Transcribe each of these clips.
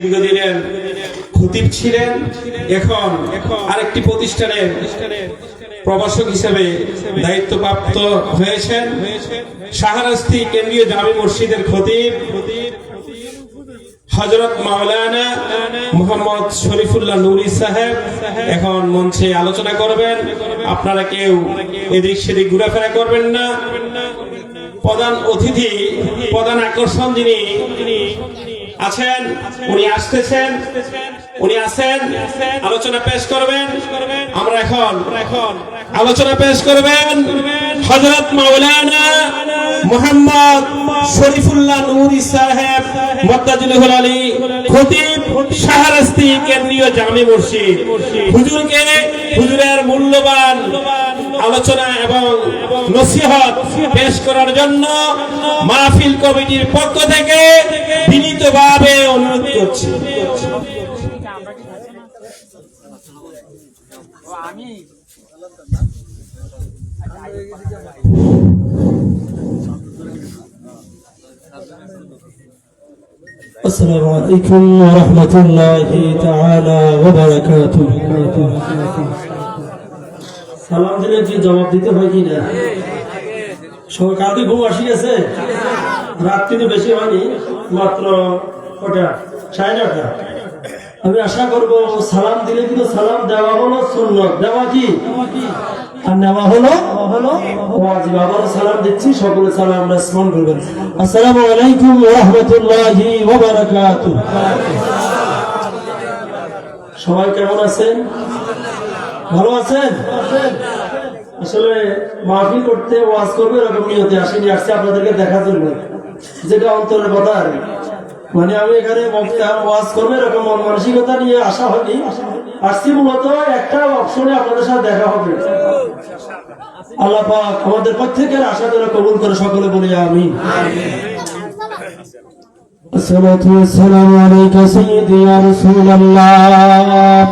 দীর্ঘদিনের খতিব ছিলেন, এখন আরেকটি প্রতিষ্ঠানের প্রভাষক হিসেবে দায়িত্বপ্রাপ্ত হয়েছেন। শাহরাস্তি কেন্দ্রীয় জামে মসজিদের খতিব হযরত মাওলানা মুহাম্মদ শরীফুল্লাহ নুরি সাহেব এখন মঞ্চে আলোচনা করবেন। আপনারা কেউ এদিক সেদিক ঘোরাফেরা করবেন না। প্রধান অতিথি, প্রধান আকর্ষণ যিনি আছেন, উনি আসতেছেন, উনি আছেন, আলোচনা পেশ করবেন। আমরা এখন আলোচনা পেশ করবেন হযরত মাওলানা মুহাম্মদ শরীফুল্লাহ নুরি সাহেব মুত্তাজিলুল আলী, খতিব শাহরাস্তি কেন্দ্রীয় জামে মসজিদ। হুজুরের মূল্যবান আলোচনা এবং নসিহত পেশ করার জন্য মাহফিল কমিটির পক্ষ থেকে বিনীতভাবে অনুরোধ করছি। السلام عليكم ورحمة الله تعالى وبركاته. সালাম দিলে কি জবাব দিতে হয় কি না? সকালে ঘুম আসি গেছে, রাত কিন্তু বেশি হয়নি, মাত্র কটা 9:30। আমি আশা করব সালাম দিলে কিন্তু সালাম দেওয়া হলো সুন্নাত, দেওয়া কি আর নেওয়া হলো ওয়াজিব। আবার সালাম দিচ্ছি, সকলে সালাম রেসপন্ড করবেন। আসসালামু আলাইকুম ওয়া রাহমাতুল্লাহি ওয়া বারাকাতুহু। সবাই কেমন আছেন? ভালো আছেন? আসলে মাহফিল করতে ওয়াজ করবে এরকম নিয়তে আসেনি, আসছে আপনাদেরকে দেখার জন্য, যেটা অন্তরের কথা। আর মানে আমি এখানে ওয়াজ করবে এরকম মানসিকতা নিয়ে আসা হয়নি, আসছি মূলত একটা অপশনে আপনাদের সাথে দেখা হবে। আল্লাহ পাক আমাদের প্রত্যেকের আশা যেন কবুল করে, সকলে বলি আমিন। الصلاة والسلام عليك سيدي يا رسول الله.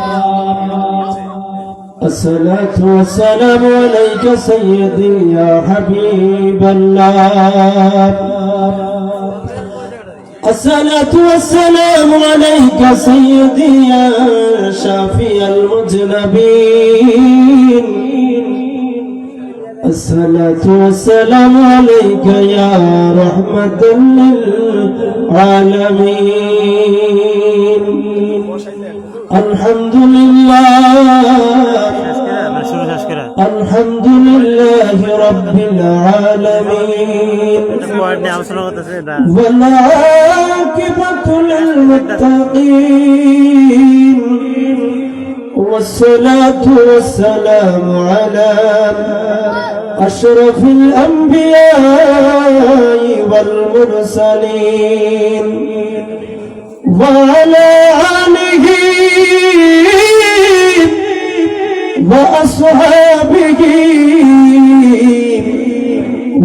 الصلاة والسلام عليك سيدي يا حبيب الله. الصلاة والسلام عليك سيدي يا شافي المذنبين. الصلاة والسلام عليك يا رحمة للعالمين. الحمد لله رب العالمين، والعاقبة للمتقين، والصلاة والسلام على أشرف الأنبياء والمرسلين، وعلى آله وأصحابه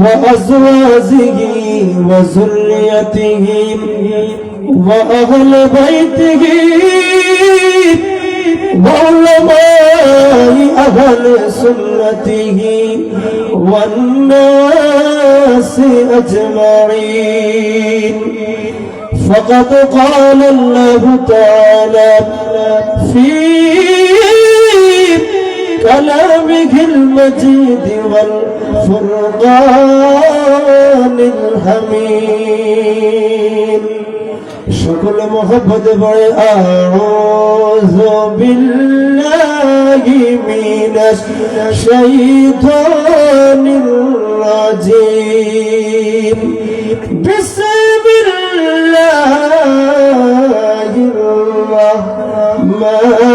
وأزواجه وذريته وأهل بيته وعلماء أهل سنته والناس أجمعين. فقد قال الله تعالى في كلامه المجيد والفرقان الحميد. সকল মোহব্বত বলে আউযু বিল্লাহি মিনাশ শাইতানির রাজিম। বিসমিল্লাহির রাহমানির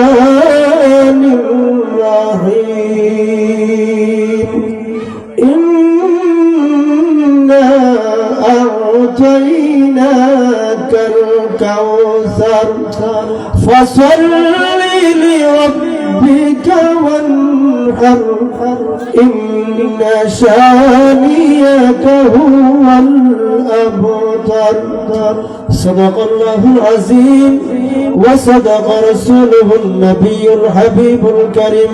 রাহিম। ইন্না আ'তাইনাকাল কাউসার ফাসাল্লি লিরাব্বিকা ওয়ানহার। إن شانئك هو الأبتر صدق الله العظيم وصدق رسوله النبي الحبيب الكريم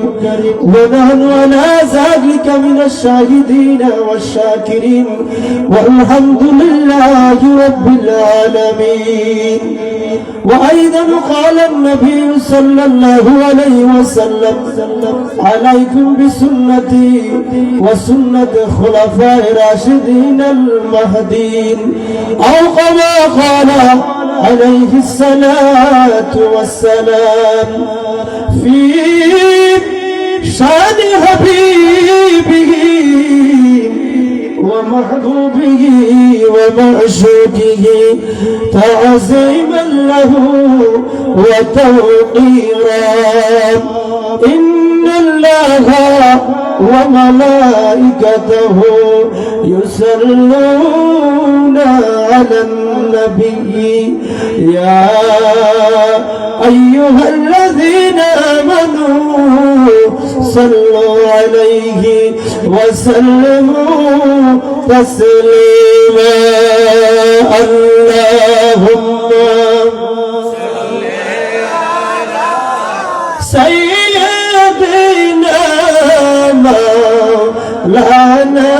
ونحن على ذلك من الشاهدين والشاكرين والحمد لله رب العالمين. وأيضا قال النبي صلى الله عليه وسلم عليكم بسنتي وسنة خلفاء راشدين المهديين أو كما قال عليه الصلاة والسلام في شان حبيبه ومحبوبه ومعشوقه تعظيما له وتوقيرا. إن الله وملائكته يصلون على النبي يا أيها الذين آمنوا صلوا عليه وسلموا تسليما. اللهم سيدنا مولانا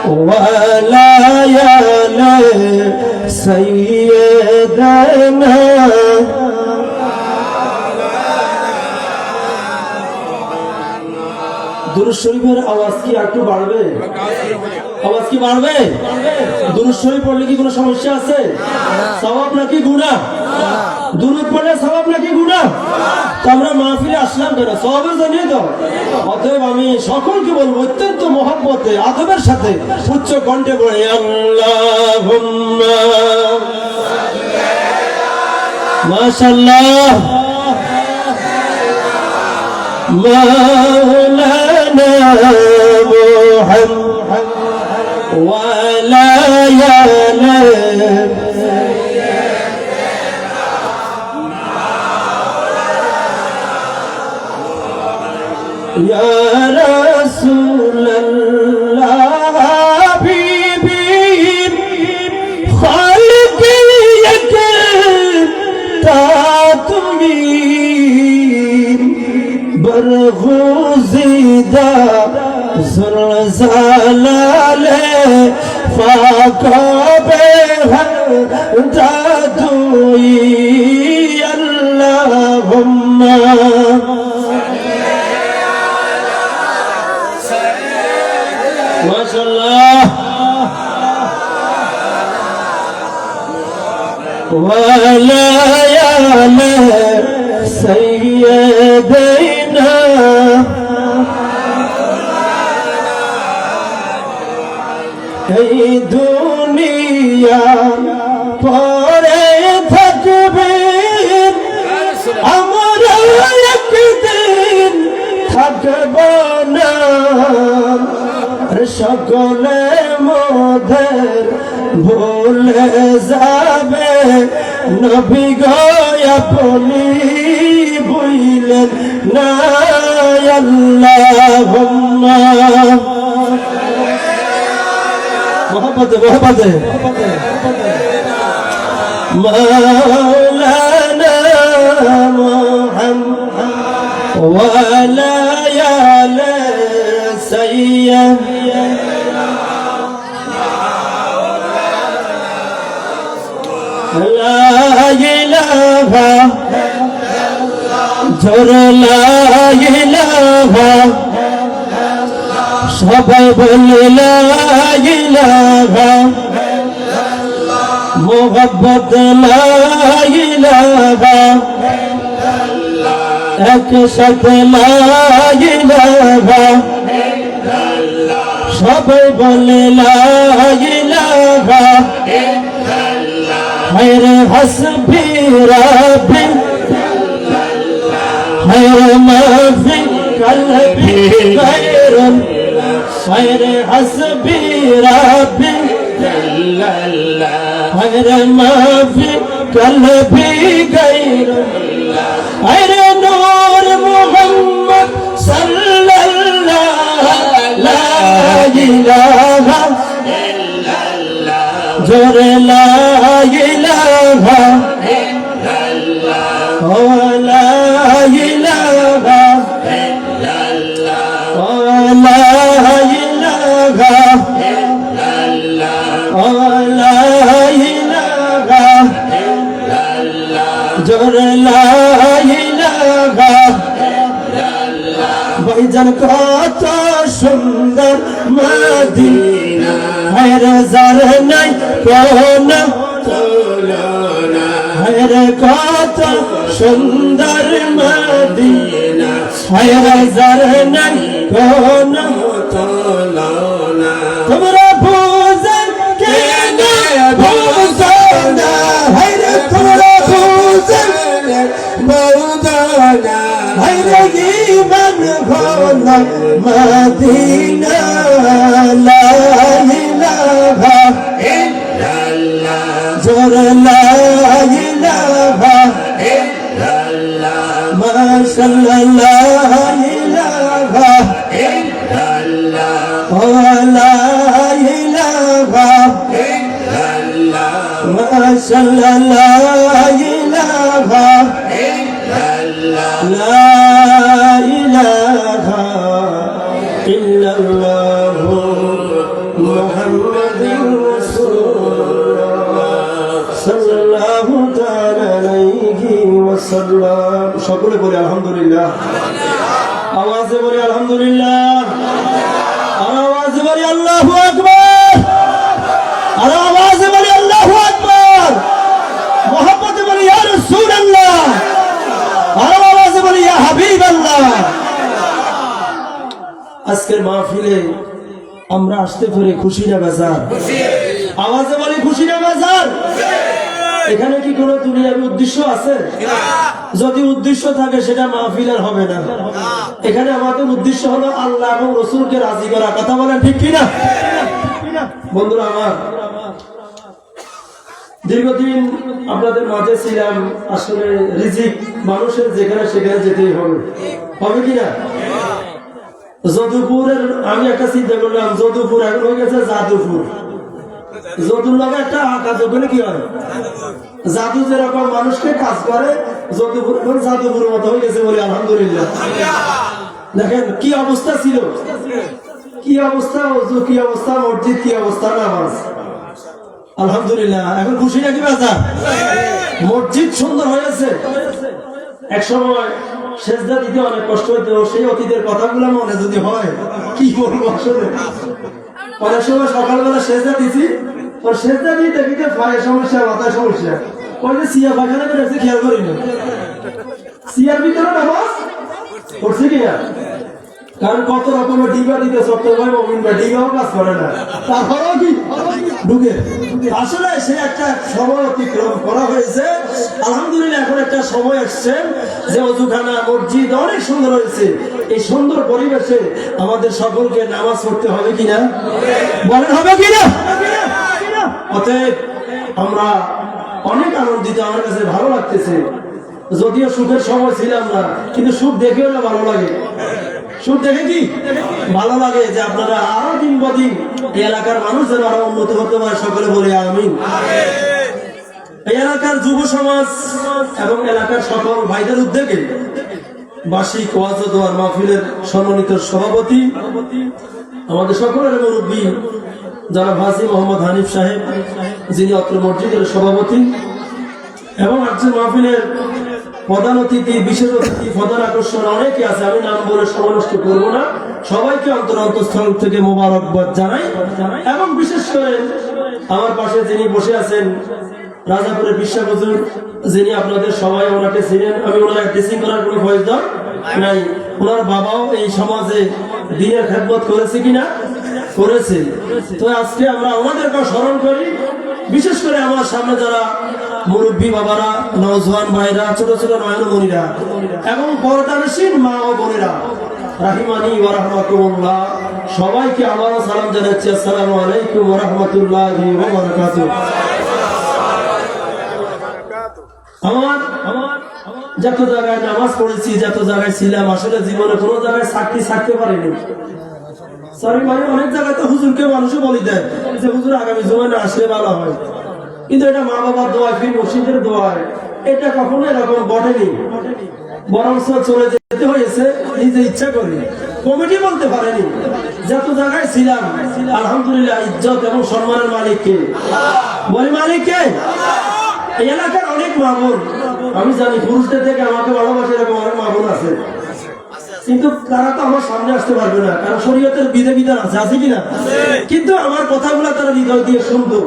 ولا يا سيدنا দুরূদ শরীফের আওয়াজ কি একটু বাড়বে? আওয়াজ কি বাড়বে? দুরূদ শরীফ পড়লে কি কোনো সমস্যা আছে? সওয়াব নাকি গুনাহ? দুরূদ পড়লে সওয়াব নাকি গুনাহ? তো আমরা মাহফিলে আসলাম কেন? সওয়াবের জন্য তো। অতএব আমি সকলকে বলবো অত্যন্ত মহব্বতে আদবের সাথে উচ্চ কণ্ঠে পড়ে আল্লাহুম্মা মাশাআল্লাহ مولانا محمد ولا يعلم يا رسول الله حبيبي خالق يكتاتمين برغوزيدا زلزالة فاقبها تدوي اللهم ما شاء الله ولا يا سيدنا এই দুনিয়া পরে থাকবে আমরা একদিন থাকব না সকলে মোদের ভুলে যাবে নবী গো আপনি বইলেন না আল্লাহুম্মা মোহাম্মদে مولانا محمد ولا يا سيدنا لا إله جر لا إله সবাই বলে লা ইলাহা মোহাব্বত লা ইলাহা একসাথে লা ইলাহা সবাই বলে লা ইলাহা হায়রে হাসবি রাব্বি হায়রে মাফি কলবি গায়রুন خير حسبي ربي خير ما في قلبي غير خير নূর মুহাম্মদ সাল্লাল্লাহু লা ইলাহা ইল্লাল্লাহ জোরে লা ইলাহা ইল্লাল্লাহ ও লা ইলাহা ইল্লাল্লাহ ও লা ইলাহা ইল্লাল্লাহ ও লা ইলাহা ইল্লাল্লাহ জোরে লা ইলাহা ভাইজান কত সুন্দর মদিনা হেরে যার নাই কোন তুলনা হেরে কত সুন্দর মদিনা হেরে যার নাই কোন তুলনা তোমরা বুঝেন কেন বুঝো না হেরে তোমরা বুঝেন বুঝো হায়রে ঈমান হলো মদিনা লা ইলাহা ইল্লাল্লাহ জোরে লা ইলাহা ইল্লাল্লাহ মাশাআল্লাহ লা ইলাহা ইল্লাল্লাহ ও লা ইলাহা ইল্লাল্লাহ মাশাআল্লাহ লা ইলাহা لا إله إلا الله محمد رسول الله صلى الله تعالى عليه وسلم সকলে বলি আলহামদুলিল্লাহ আওয়াজে বলি আলহামদুলিল্লাহ আর আওয়াজে বলি আল্লাহু আকবার আর আওয়াজে বলি আল্লাহু আকবার মোহাম্মদে বলি ইয়া রাসূলুল্লাহ আর আওয়াজে বলি ইয়া হাবিবাল্লাহ আজকের মাহফিলে আমরা আসতে পেরে খুশি না বেজার আওয়াজে বলি খুশি না বেজার এখানে কি কোনো দুনিয়ার উদ্দেশ্য আছে যদি উদ্দেশ্য থাকে সেটা মাহফিলের হবে না এখানে আমাদের উদ্দেশ্য হলো আল্লাহ এবং রাসূলকে রাজি করা কথা বলেন ঠিক কি না বন্ধুরা আমার দীর্ঘদিন আপনাদের মাঝে ছিলাম আসলে রিজিক মানুষের যেখানে সেখানে যেতেই হবে হবে কিনা যদুপুরের আমি একটা চিন্তা করলাম যদুপুর এখন হয়ে গেছে যাদুপুর যদুর লগে একটা কাজ ওখানে কি হয় জাদু যেরকম মানুষকে কাজ করে যদুপুর যাদুপুরের মতো হয়ে গেছে বলে আলহামদুলিল্লাহ দেখেন কি অবস্থা ছিল কি অবস্থা ওযু কি অবস্থা মসজিদ কি অবস্থা নামাজ আলহামদুলিল্লাহ এখন খুশি নাকি বাজার মসজিদ সুন্দর হয়েছে এক সময় সেজদা দিতে অনেক কষ্ট হইতো সেই অতীতের কথাগুলো মনে যদি হয় কি বলবো আসলে অনেক সময় সকালবেলা সেজদা দিছি ওর সেজদা দিয়ে দেখিতে পায়ে সমস্যা মাথায় সমস্যা ওই যে সিয়া পাখানা করে খেয়াল করি না সিয়ার ভিতরে নামাজ করছে কিনা কারণ কত রকমের ডিবা দিতে সত্তর ভাই মমিন ভাই ডিবাও কাজ করে না তারপরেও কি ঢুকে আসলে সে একটা সময় অতিক্রম করা হয়েছে আলহামদুলিল্লাহ এখন একটা সময় আসছে যে অজুখানা মসজিদ অনেক সুন্দর হয়েছে এই সুন্দর পরিবেশে আমাদের সকলকে নামাজ পড়তে হবে কিনা বলেন হবে কিনা অতএব আমরা অনেক আনন্দিত আমার কাছে ভালো লাগতেছে যদিও সুখের সময় ছিলাম না কিন্তু সুখ দেখেও না ভালো লাগে সুখ দেখে কি ভালো লাগে যে আপনারা আরো দিন বদিন এই এলাকার মানুষ যেন আরো উন্নত হতে পারে সকলে বলে আমিন এই এলাকার যুব সমাজ এবং এলাকার সকল ভাইদের উদ্যোগে বার্ষিক ওয়াজ ও দোয়ার মাহফিলের সম্মানিত সভাপতি আমাদের সকলের মুরব্বী জনাব হাজী মোহাম্মদ হানিফ সাহেব যিনি অত্র মসজিদের সভাপতি এবং আজকের মাহফিলের প্রধান অতিথি বিশেষ অতিথি প্রধান আকর্ষণ অনেকে আছে আমি নাম বলে সময় নষ্ট করবো না সবাইকে অন্তরস্থল থেকে মোবারকবাদ জানাই এবং বিশেষ করে আমার পাশে যিনি বসে আছেন রাজাপুরের বিশ্বাস হুজুর যিনি আপনাদের সবাই ওনাকে ছিলেন আমি ওনার টিচিং করার কোনো প্রয়োজন নাই ওনার বাবাও এই সমাজে দিনের খেদমত করেছে কিনা করেছে তো আজকে আমরা ওনাদেরকে স্মরণ করি বিশেষ করে আমার সামনে যারা মুরব্বী বাবারা নওজোয়ান ভাইরা ছোট ছোট নয়নমণিরা এবং পর্দানসীন মা ও বোনেরা রাহিমানি ওয়া রাহমাতুল্লাহ সবাইকে আবারও সালাম জানাচ্ছি আসসালামু আলাইকুম ওয়া রাহমাতুল্লাহি ওয়া বারাকাতুহু আমার যত জায়গায় নামাজ পড়েছি, যত জায়গায় ছিলাম, আসলে জীবনে কোনো জায়গায় চাকরি থাকতে পারিনি। সরি মানে অনেক জায়গায় তো হুজুরকে মানুষও বলি দেয় যে হুজুর আগামী জুমায় না আসলে ভালো হয়, কিন্তু এটা মা বাবার দোয়া, ফির মসজিদের দোয়া, এটা কখনো এরকম ঘটেনি। বরং চলে যেতে হয়েছে নিজে ইচ্ছা করে, কমিটি বলতে পারেনি। যত জায়গায় ছিলাম আলহামদুলিল্লাহ ইজ্জত এবং সম্মানের মালিককে বলি, মালিককে। এই এলাকার অনেক মা বোন আমি জানি, পুরুষদের থেকে আমাকে ভালোবাসে এরকম অনেক মা বোন আছে, কিন্তু তারা তো আমার সামনে আসতে পারবে না, কারণ শরীয়তের বিধি বিধান আছে, আছে কিনা? কিন্তু আমার কথাগুলো তারা হৃদয় দিয়ে শুনতো,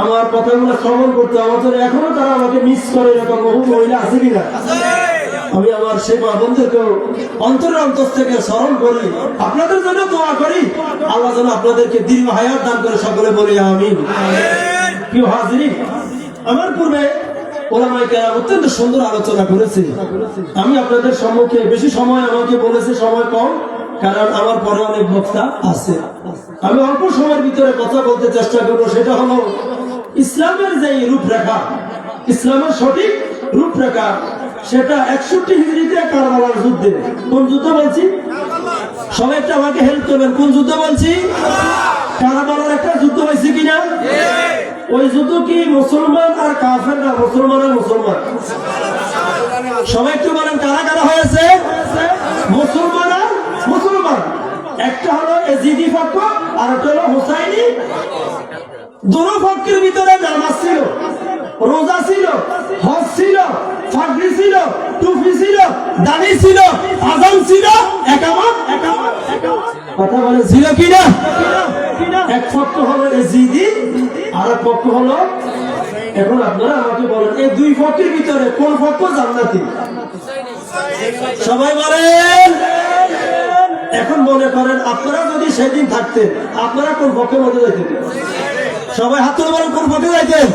আমার কথাগুলো শ্রবণ করতো, আমার জন্য এখনো তারা আমাকে মিস করে, এরকম বহু মহিলা আছে কিনা? আমি আমার সেই মা বোনদেরকেও অন্তরের অন্তর থেকে স্মরণ করি, আপনাদের জন্য দোয়া করি, আল্লাহ যেন আপনাদেরকে দীর্ঘ হায়াত দান করে, সকলে বলি আমিন। প্রিয় হাজিরিন, আমার পূর্বে ওলামায়ে কেরাম অত্যন্ত সুন্দর আলোচনা করেছে। আমি আপনাদের সম্মুখে বেশি সময় আমাকে বলেছে, সময় কম, কারণ আমার পরে অনেক বক্তা আছে। আমি অল্প সময়ের ভিতরে কথা বলতে চেষ্টা করবো, সেটা হলো ইসলামের যে রূপরেখা, ইসলামের সঠিক রূপরেখা, সেটা 61 হিজরিতে কারবালার যুদ্ধে। কোন যুদ্ধ বলছি? সবাই একটু আমাকে হেল্প করবেন, কোন যুদ্ধ বলছি? কারবালার একটা যুদ্ধ হয়েছে কিনা? ওই যুদ্ধ কি মুসলমান আর কাফের না মুসলমান আর মুসলমান? সবাই একটু বলেন কারা কারা হয়েছে? মুসলমান আর মুসলমান। একটা হলো এজিদি পক্ষ আর একটা হলো হুসাইনি। দুটো পক্ষের ভিতরে নামাজ ছিল, রোজা ছিল, হজ ছিল, ফাগরি ছিল, টুপি ছিল, দাড়ি ছিল, আযান ছিল, একামত কথা বলে ছিল কিনা? এক পক্ষ হলো এজিদি আর এক পক্ষ হলো, এখন আপনারা আমাকে বলেন এই দুই পক্ষের ভিতরে কোন পক্ষ জান্নাতি? সবাই বলেন। এখন মনে করেন আপনারা যদি সেদিন থাকতেন, আপনারা কোন পক্ষের মধ্যে যাইতেন? সবাই হাত তুলে বলেন কোন পক্ষে যাইতেন?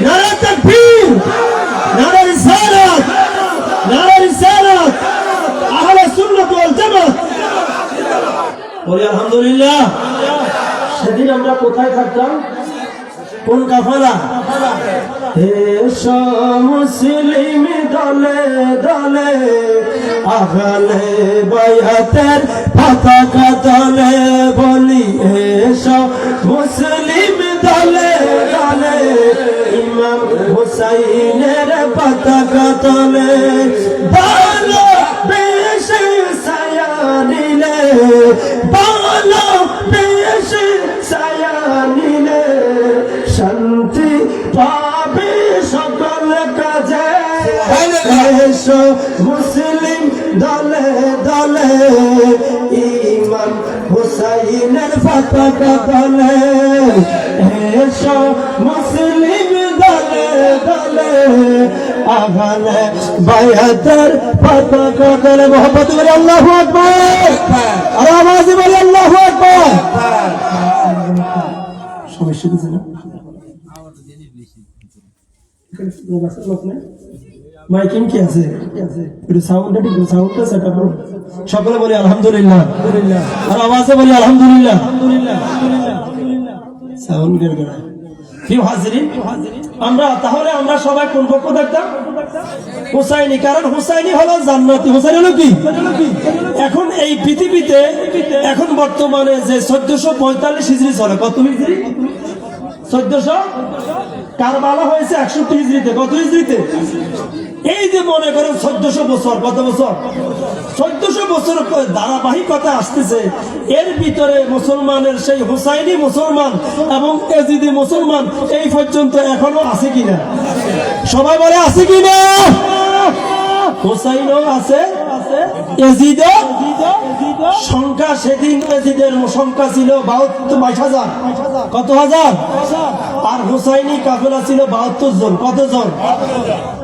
নারে তাকবীর, নারে রিসালাত, নারে রিসালাত, আহলে সুন্নাত ওয়াল জামাত। বলি আলহামদুলিল্লাহ। সেদিন আমরা কোথায় থাকতাম? কোন কাফেলা? এসো মুসলিম দলে দলে, আহলে বাইয়াতের পতাকা তলে, বলি এসো মুসলিম দলে দলে, ইমাম হুসাইনের পতাকা তলে, ভালো বেশ ছায়া নিলে, ভালো বেশ ছায়া নিলে, শান্তি পাবে সকল কাজে। এসো মুসলিম দলে দলে, ইমাম হুসাইনের পতাকা তলে, এসো মুসলিম দলে দলে, আহলে বাইয়াতের পতাকা তলে। মোহাম্মদ বলে আল্লাহু আকবার, আর আওয়াজে বলে আল্লাহু আকবার। সমস্যা কিছু না, মাইকিং কি আছে? একটু সাউন্ডটা ঠিক, সাউন্ডটা সেট আপ। সকলে বলি আলহামদুলিল্লাহ, আর আওয়াজে বলি আলহামদুলিল্লাহ। সাউন্ডের গড়া। প্রিয় হাজিরিন, তাহলে আমরা সবাই কোন পক্ষ থাকতাম? হুসাইনি, কারণ হুসাইনি হলো জান্নাতি। হুসাইনি হলো কি? এখন এই পৃথিবীতে এখন বর্তমানে যে 1445 হিজরি চলে, কত হিজরি? 1400। কারবালা হয়েছে 61 হিজরিতে। কত হিজরিতে? এই যে মনে করেন 1400 বছর, কত বছর? 1400 বছর ধারাবাহিকতা আসতেছে। এর ভিতরে মুসলমানের সেই হুসাইনি মুসলমান এবং এজিদি মুসলমান এই পর্যন্ত এখনো আছে কিনা? সবাই বলে আছে কিনা? হুসাইনও আছে, এজিদও সংখ্যা, সেদিন এজিদের সংখ্যা ছিল 22,000। কত হাজার? আর হুসাইনি কাফেলা ছিল 72 জন। কত জন?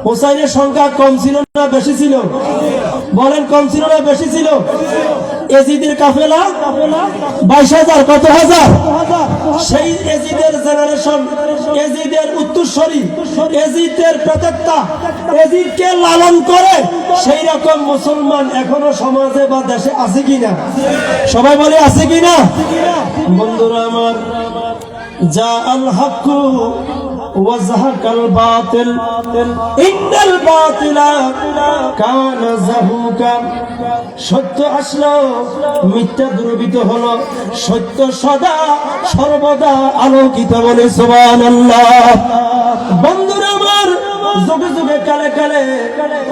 হুসাইনের সংখ্যা কম ছিল না বেশি ছিল? বলেন, কম ছিল না বেশি ছিল? এজিদের কাফেলা 22,000। কত হাজার? সেই এজিদের জেনারেশন, এজিদের উত্তরসূরি, এজিদের প্রত্যেকটা এজিদকে লালন করে সেই রকম মুসলমান এখনো সমাজে বা দেশে আছে কিনা? সবাই বলে আছে কিনা? বন্ধুরা আমার, যা আল হক ওয়াজহাকাল বাতিল ইন্নাল বাতিলা কানা যাহুকা। সত্য আসলো, মিথ্যা দূরীভূত হলো, সত্য সদা সর্বদা আলোকিত। বলে সুবহানাল্লাহ। বন্ধুরা আমার, যুগে যুগে কালে কালে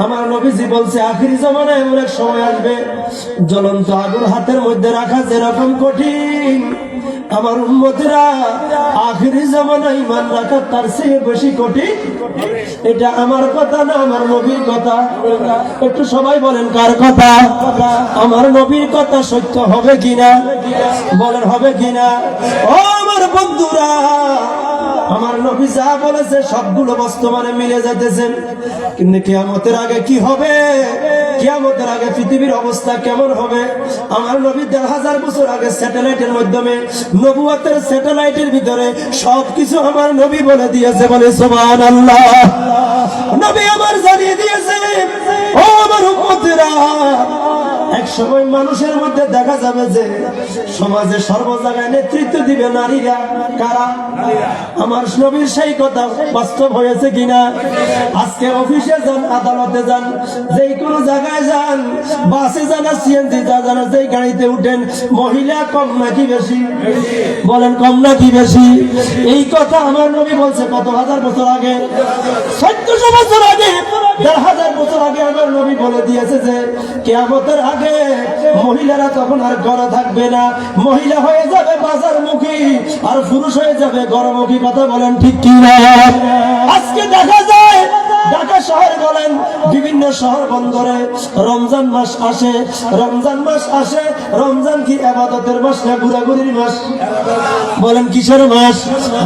আমার নবীজি বলছে আখিরি জামানায় এমন এক সময় আসবে, জ্বলন্ত আগুন হাতের মধ্যে রাখা যেরকম কঠিন, আমার উম্মতেরা আখিরি জামানায় ঈমান রাখা তার চেয়ে বেশি কঠিন। এটা আমার কথা না, আমার নবীর কথা। একটু সবাই বলেন কার কথা? আমার নবীর কথা সত্য হবে কিনা বলেন, হবে কিনা? ও আমার বন্ধুরা, আমার নবী যা বলেছে সবগুলো বর্তমানে মিলে যাইতেছে, কিন্তু কিয়ামতের আগে কি হবে, কিয়ামতের আগে পৃথিবীর অবস্থা কেমন হবে? আমার নবী ১,৫০০ বছর আগে স্যাটেলাইটের মাধ্যমে, নবুয়তের স্যাটেলাইটের ভিতরে সবকিছু আমার নবী বলে দিয়েছে। বলে সুবহানাল্লাহ। নবী আমার জানিয়ে দিয়েছে, ও আমার উম্মতেরা, এক সময় মানুষের মধ্যে দেখা যাবে যে সমাজে সর্ব জায়গায় নেতৃত্ব দিবে নারীরা। কারা? আমার নবীর সেই কথা বাস্তব হয়েছে কিনা? আজকে অফিসে যান, আদালতে যান, যে কোনো জায়গায় যান, বাসে যান, সিএনজি যান, যেই গাড়িতে উঠেন, মহিলা কম নাকি বেশি? বলেন কম নাকি বেশি? এই কথা আমার নবী বলছে কত হাজার বছর আগে, ১৪০০ বছর আগে, ১,৫০০ বছর আগে আমার নবী বলে দিয়েছে যে কিয়ামতের আগে মহিলারা তখন আর ঘরে থাকবে না, মহিলা হয়ে যাবে বাজারমুখী আর পুরুষ হয়ে যাবে ঘরমুখী। কথা বলেন ঠিক কি না? আজকে দেখা যায় ঢাকা শহর বলেন, বিভিন্ন শহর বন্দরে রমজান মাস আসে, রমজান মাস আসে, রমজান কি ইবাদতের মাস না ঘোরাঘুরির মাস? বলেন কিসের মাস?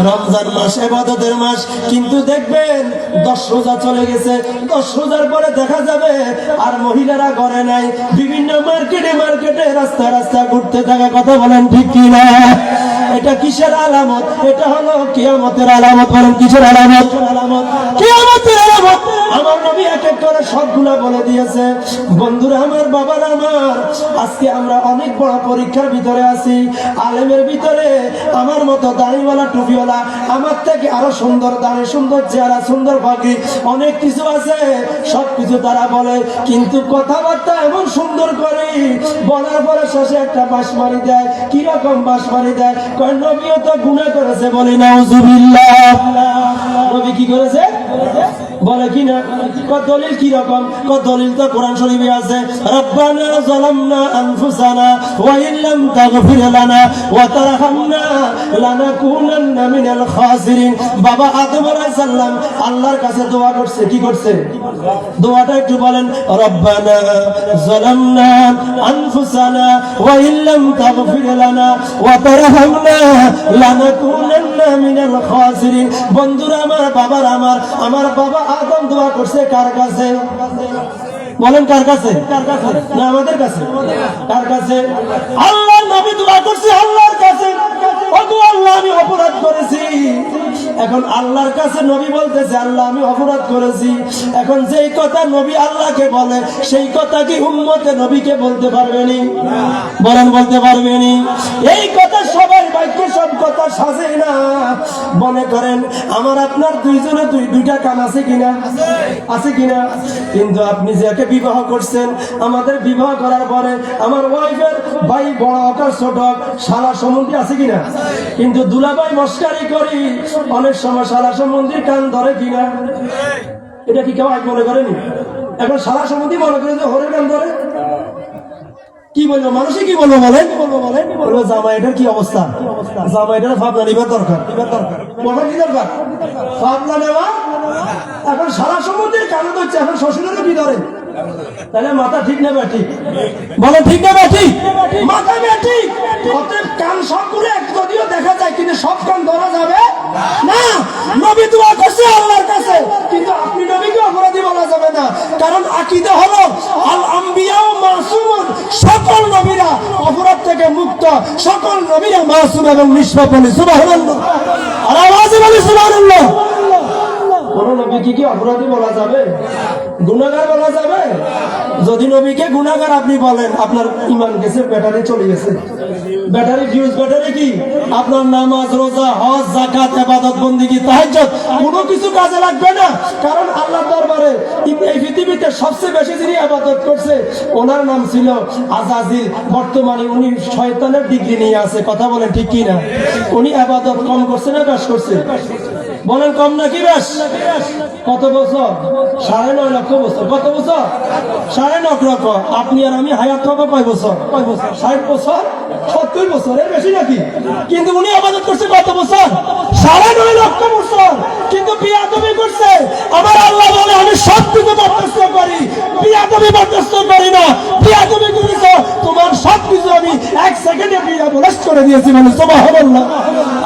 রমজান মাস ইবাদতের মাস। কিন্তু দেখবেন ১০ রোজা চলে গেছে, ১০ রোজার পরে দেখা যাবে আর মহিলারা ঘরে নাই, বিভিন্ন মার্কেটে মার্কেটে রাস্তা রাস্তা ঘুরতে থাকা। কথা বলেন ঠিক কি না? এটা কিসের আলামত? এটা হলো কিয়ামতের আলামত। বলেন কিসের আলামত? কিয়ামতের আলামত। আমার নবী এক এক করে সবগুলা বলে দিয়েছে। বন্ধুরা আমার, বাবারা আমার, আজকে আমরা অনেক বড় পরীক্ষার ভিতরে আছি। আলেমের ভিতরে আমার মতো দাড়িওয়ালা টুপিওয়ালা, আমার থেকে আরো সুন্দর দাড়ি, সুন্দর চেহারা, সুন্দর পাখি, অনেক কিছু আছে, সবকিছু তারা বলে, কিন্তু কথাবার্তা এমন সুন্দর করে বলার পরে শেষে একটা বাঁশ মারি দেয়। কিরকম বাঁশ মারি দেয়? কয় নবীও তো গুনাহ করেছে। বলি নাউজুবিল্লাহ। নবী কি করেছে বলে কিনা? দলিল কি রকম? দলিল তো কোরআন শরীফে আছে, রব্বানা যালামনা আনফুসানা ওয়া ইল্লাম তাগফির লানা ওয়া তারহামনা লানাকুনান্না মিনাল খাসিরিন। বাবা আদম আলাইহিস সালাম আল্লাহর কাছে দোয়া করছে। কি করছে? দোয়াটা একটু বলেন, রব্বানা যালামনা আনফুসানা ওয়া ইল্লাম তাগফির লানা ওয়া তারহামনা লানাকুনান্না মিনাল খাসিরিন। বন্ধুরা আমার, বাবার আমার, আমার বাবা আদম দোয়া করছে কার কাছে? বলেন কার কাছে? না আমাদের কাছে? কার কাছে? আল্লাহর নবী দোয়া করছে আল্লাহর কাছে। ওগো আল্লাহ, আমি অপরাধ করেছি। এখন আল্লাহর কাছে নবী বলতেছে, আল্লাহ আমি অপরাধ করেছি। এখন যেই কথা নবী আল্লাহকে বলে, সেই কথা কি উম্মতে নবীকে বলতে পারবেনি? বলেন বলতে পারবেনি? এই কথা সবার বাক্যে সব কথা সাজে না। মনে করেন আমার আপনার দুইজনে দুইটা কাম আছে কিনা? আছে কিনা? কিন্তু আপনি যাকে বিবাহ করছেন, আমাদের বিবাহ করার পরে আমার ওয়াইফের ভাই বড় হোক আর ছোট হোক, শালা সম্বন্ধী আছে কিনা? কিন্তু দুলাভাই মস্কারি করি, অনেক সময় শালা সম্বন্ধীর কান ধরে কিনা? এটা কি কেউ আজ মনে করেনি? এখন শালা সম্বন্ধী মনে করে যে হরের কান ধরে। কি বলবো মানুষে? কি বলবো বলেন? বলবো জামাইটার কি অবস্থা? জামাইটার ভাবনা নিবার দরকার। বলার কি দরকার? ভাবনা নেওয়া। এখন সারা সম্বন্ধের কারণ হচ্ছে এখন শ্বশুরেরও কি ধরে, তাহলে মাথা ঠিক না ঠিক? বলে ঠিক না ঠিক? মাথা ঠিক। অতএব কান সবগুলো এক যদিও দেখা যায়, কিন্তু সব কান ধরা যাবে না। নবী দোয়া করছে আল্লাহর কাছে, কিন্তু আপনি নবীকে অপরাধী বলা যাবে না। কারণ আকীদা হলো আল আম্বিয়াউ মাসুমুন, সকল নবীরা অপরাধ থেকে মুক্ত, সকল নবীরা মাসুম এবং নিষ্পাপ। বলি সুবহানাল্লাহ। আর আওয়াজে বলি সুবহানাল্লাহ। কোন নবীকে কি অপরাধী বলা যাবে? গুনাহগার বলা যাবে? যদি নবীকে গুনাহগার আপনি বলেন, আপনার ঈমান গেছে, ব্যাটারি চলে গেছে। ব্যাটারি ফিউজ, ব্যাটারি কি আপনার নামাজ, রোজা, হজ, যাকাত, ইবাদত, বন্দেগী, তাহাজ্জুদ কোনো কিছু কাজে লাগবে না। কারণ আল্লাহর দরবারে এই পৃথিবীতে সবচেয়ে বেশি যিনি ইবাদত করছে ওনার নাম ছিল আজাজিল। বর্তমানে উনি শয়তানের ডিগ্রি নিয়ে আছে, কথা বলেন ঠিক কি না? উনি ইবাদত কম করছে না বেশ করছে? বলেন কম নাকি বেশ? কত বছর? 9.5 লক্ষ বছর। কত বছর? 9.5 লক্ষ। আপনি আর আমি হায়াত পাবো কয় বছর? 60 বছর, 70 বছর, এর বেশি নাকি? কিন্তু উনি ইবাদত করছে কত বছর? 9.5 লক্ষ বছর। কিন্তু বিয়াদবি করছে। আমার আল্লাহ বলে আমি সবকিছু বরদাস্ত করি, বিয়াদবি বরদাস্ত করি না। বিয়াদবি করেছো, তোমার সবকিছু আমি 1 সেকেন্ডে বিয়া বরদাস্ত করে দিয়েছি। মানে সুবহানাল্লাহ,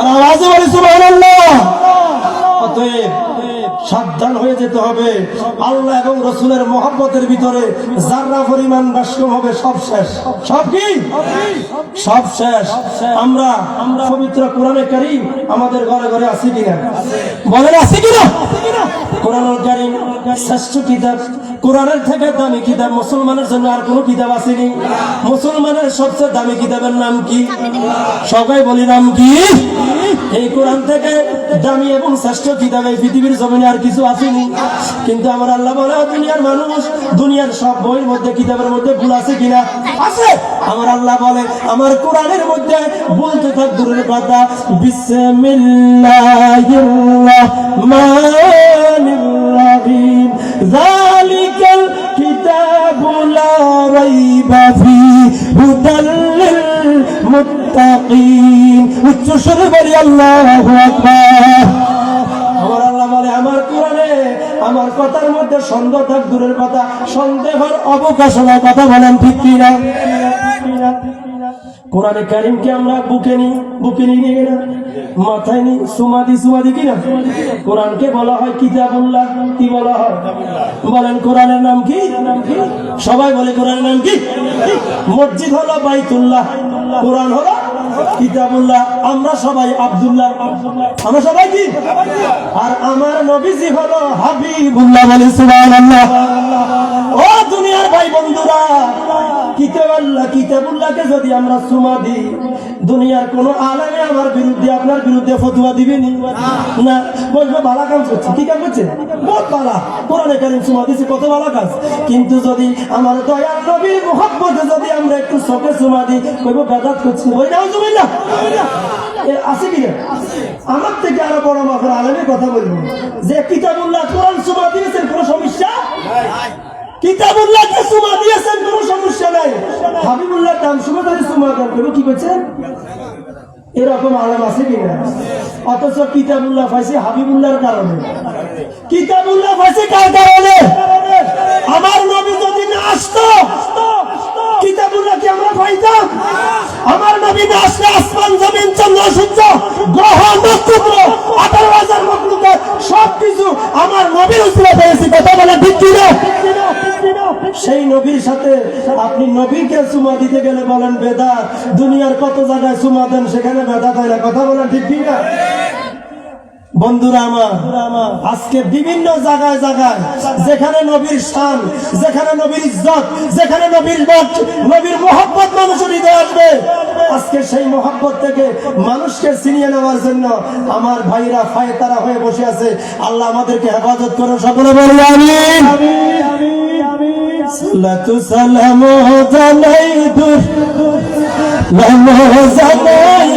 আর আওয়াজে বলি সুবহানাল্লাহ। অতএব সাবধান হয়ে যেতে হবে। আল্লাহ এবং রসুলের মহব্বতের ভিতরে যারা পরিমাণ বাষ্কম হবে সব শেষ। সব কি? সব শেষ। আমরা পবিত্র কোরআনে কারীম আমাদের ঘরে ঘরে আছে কিনা? বলেন আছে কিনা? কোরআনুল কারীম শ্রেষ্ঠ কিতাব। কোরআনের থেকে দামি কিতাব মুসলমানের জন্য আর কোনো কিতাব আসেনি। মুসলমানের সবচেয়ে দামি কিতাবের নাম কি? সবাই বলি নাম কি? এই কোরআন থেকে দামি এবং শ্রেষ্ঠ কিতাব এই পৃথিবীর জমিনে আর কিছু আসেনি। কিন্তু আমার আল্লাহ বলে দুনিয়ার মানুষ, দুনিয়ার সব বইয়ের মধ্যে, কিতাবের মধ্যে ভুল আছে কিনা? আছে। আমার আল্লাহ বলে আমার কোরআনের মধ্যে বলতে থাক দূরের কথা, বিসমিল্লাহির রহমানির রহিম, যালিকাল কিতাবু লা রাইবা ফীহি হুদাল লিল মুত্তাকিন। উচ্চ স্বরে বলি আল্লাহু আকবার। আমার আল্লাহ বলে আমার কোরআনে আমার কথার মধ্যে সন্দেহ থাক দূরের কথা, সন্দেহের অবকাশ নাই। কথা বলেন ঠিক কিনা? কোরআনে কারীমকে আমরা বুকে নিয়ে না, মাথায় নি, সুমাদি কিনা? কোরআনকে বলা হয় কিতাবুল্লাহ। কি বলা হয়? বলেন কোরআনের নাম কি? সবাই বলে কোরআনের নাম কি? মসজিদ হলো বাইতুল্লাহ, কোরআন হলো কিতাবুল্লাহ। আমরা সবাই আব্দুল্লাহ, আমরা সবাই কি? আর আমার নবীজি হলো হাবিবুল্লাহ। বলে সুবহানাল্লাহ। ও দুনিয়ার ভাই বন্ধুরা, কিতাবুল্লাহকে যদি আমরা সুমা দিই, দুনিয়ার কোন আলেমে আমার বিরুদ্ধে, আপনার বিরুদ্ধে ফতোয়া দিবেনি না। বলবে ভালো কাজ করছে। কি কাজ করছে? বহুত ভালো। কোরআনে কারীম সুমা দিছে, কত ভালো কাজ। কিন্তু যদি আমার দয়াল নবীর মুহাব্বতে যদি আমরা একটু চোখে সুমা দিই, কইব বেদাত করছি। ওই নাউজুবিল্লাহ আছে কি? আমার থেকে আরো বড় মাফের আলেমের কথা বলবো যে কিতাবুল্লাহ কোরআন সুমা দিয়েছেন, কোনো সমস্যা নাই। কিতাবুল্লাহকে সুমা দিয়েছেন, কোনো সমস্যা নাই। হাবিবুল্লাহ নাম শুনে তাহলে সুমা দেন, কি করছেন? এরকম আলেম আছে কিনা? অথচ কিতাবুল্লাহ পাইছে হাবিবুল্লাহর কারণে। কিতাবুল্লাহ পাইছে কার কারণে? আমার নবী যদি না আসতো, কিতাবুল্লাহ কি আমরা পাইতাম? আমার নবী না আসলে আসমান, জমিন, চন্দ্র, সূর্য, গ্রহ, নক্ষত্র, 18,000 মখলুকাত সবকিছু আমার নবীর উসিলা পেয়েছি। কথা বলে ঠিক কিনা? সেই নবীর সাথে আপনি নবীকে সুমা দিতে গেলে বলেন বেদাত। দুনিয়ার কত জায়গায় সুমা দেন, সেখানে বেদাত হয় না। কথা বলেন ঠিক কিনা? বন্ধুরা আমার, আজকে বিভিন্ন জায়গায় জায়গায় যেখানে নবীর শান, যেখানে নবীর ইজ্জত, যেখানে নবীর মহব্বত মানুষের হৃদয়ে আসবে, আজকে সেই মহব্বত থেকে মানুষকে ছিনিয়ে নেওয়ার জন্য আমার ভাইরা ফায়তারা হয়ে বসে আছে। আল্লাহ আমাদেরকে হেফাজত করো, সকলে বলি আমিন। সালাতু সালাম জানাই দুর জানাই